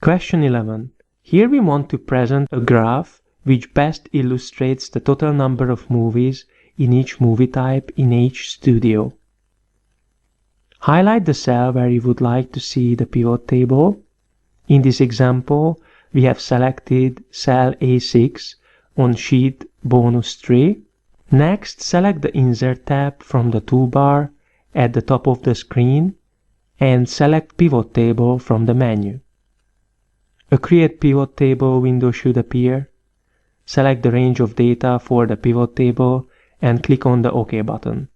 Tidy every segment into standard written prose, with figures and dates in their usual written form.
Question 11. Here we want to present a graph which best illustrates the total number of movies in each movie type in each studio. Highlight the cell where you would like to see the pivot table. In this example, we have selected cell A6 on sheet bonus 3. Next, select the Insert tab from the toolbar at the top of the screen and select Pivot Table from the menu. A Create Pivot Table window should appear. Select the range of data for the pivot table and click on the OK button.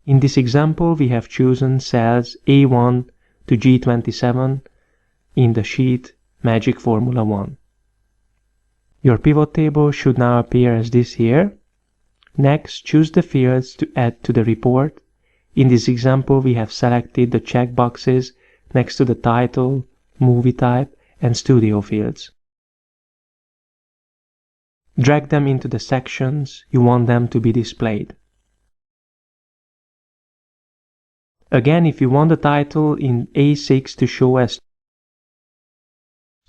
In this example, we have chosen cells A1 to G27 in the sheet Magic Formula 1. Your pivot table should now appear as this here. Next, choose the fields to add to the report. In this example, we have selected the checkboxes next to the title, movie type, and studio fields. Drag them into the sections you want them to be displayed. Again, if you want the title in A6 to show as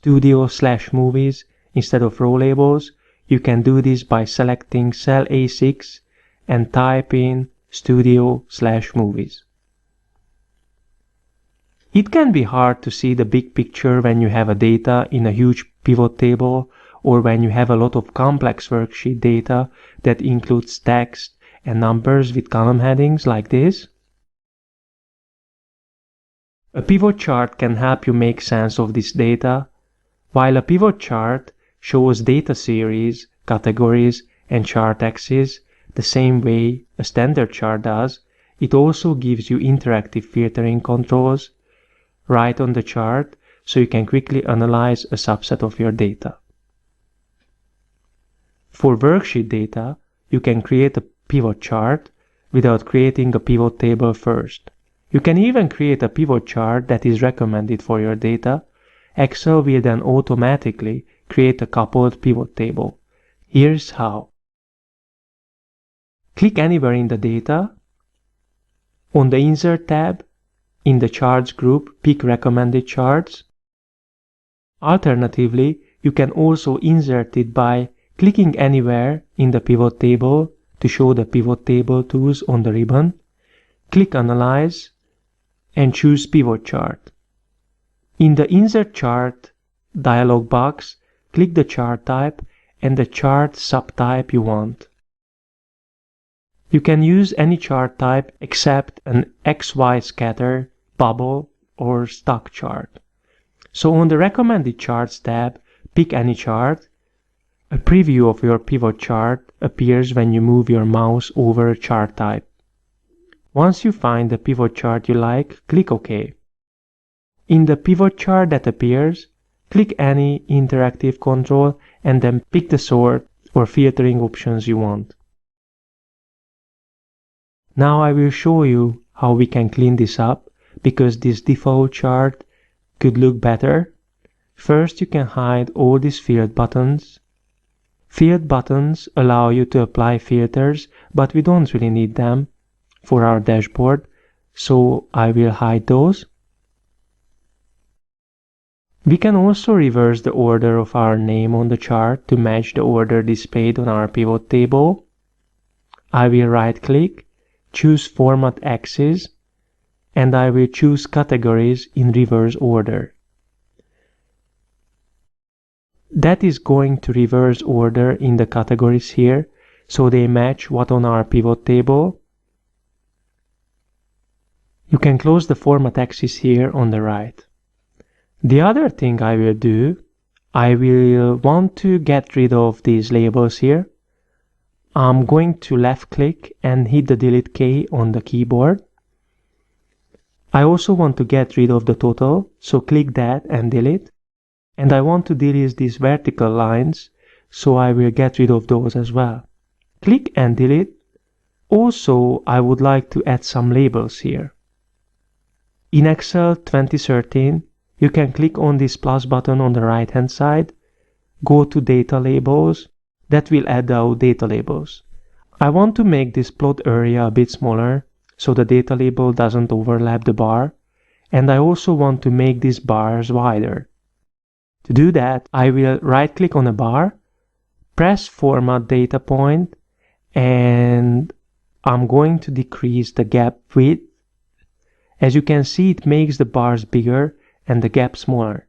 studio/movies instead of row labels, you can do this by selecting cell A6 and type in studio/movies. It can be hard to see the big picture when you have a data in a huge pivot table or when you have a lot of complex worksheet data that includes text and numbers with column headings like this. A pivot chart can help you make sense of this data, while a pivot chart shows data series, categories, and chart axes the same way a standard chart does. It also gives you interactive filtering controls right on the chart, so you can quickly analyze a subset of your data. For worksheet data, you can create a pivot chart without creating a pivot table first. You can even create a pivot chart that is recommended for your data. Excel will then automatically create a coupled pivot table. Here's how. Click anywhere in the data. On the Insert tab, in the Charts group, pick Recommended Charts. Alternatively, you can also insert it by clicking anywhere in the pivot table to show the pivot table tools on the ribbon. Click Analyze and choose Pivot Chart. In the Insert Chart dialog box, click the chart type and the chart subtype you want. You can use any chart type except an XY scatter, bubble, or stock chart. So on the Recommended Charts tab, pick any chart. A preview of your pivot chart appears when you move your mouse over a chart type. Once you find the pivot chart you like, click OK. In the pivot chart that appears, click any interactive control and then pick the sort or filtering options you want. Now I will show you how we can clean this up, because this default chart could look better. First, you can hide all these field buttons. Field buttons allow you to apply filters, but we don't really need them for our dashboard, so I will hide those. We can also reverse the order of our name on the chart to match the order displayed on our pivot table. I will right-click, choose Format Axis, and I will choose Categories in reverse order. That is going to reverse order in the categories here, so they match what on our pivot table. You can close the Format Axis here on the right. The other thing I will do, I will want to get rid of these labels here. I'm going to left-click and hit the Delete key on the keyboard. I also want to get rid of the total, so click that and delete. And I want to delete these vertical lines, so I will get rid of those as well. Click and delete. Also, I would like to add some labels here. In Excel 2013, you can click on this plus button on the right hand side, go to Data Labels. That will add our data labels. I want to make this plot area a bit smaller so the data label doesn't overlap the bar, and I also want to make these bars wider. To do that, I will right-click on a bar, press Format Data Point, and I'm going to decrease the gap width. As you can see, it makes the bars bigger and the gap smaller.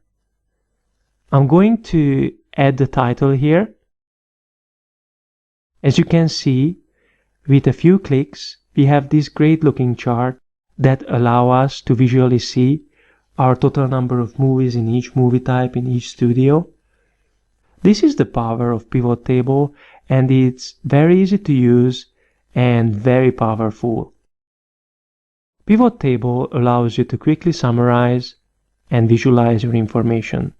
I'm going to add the title here. As you can see, with a few clicks, we have this great looking chart that allow us to visually see our total number of movies in each movie type in each studio. This is the power of PivotTable, and it's very easy to use and very powerful. PivotTable allows you to quickly summarize and visualize your information.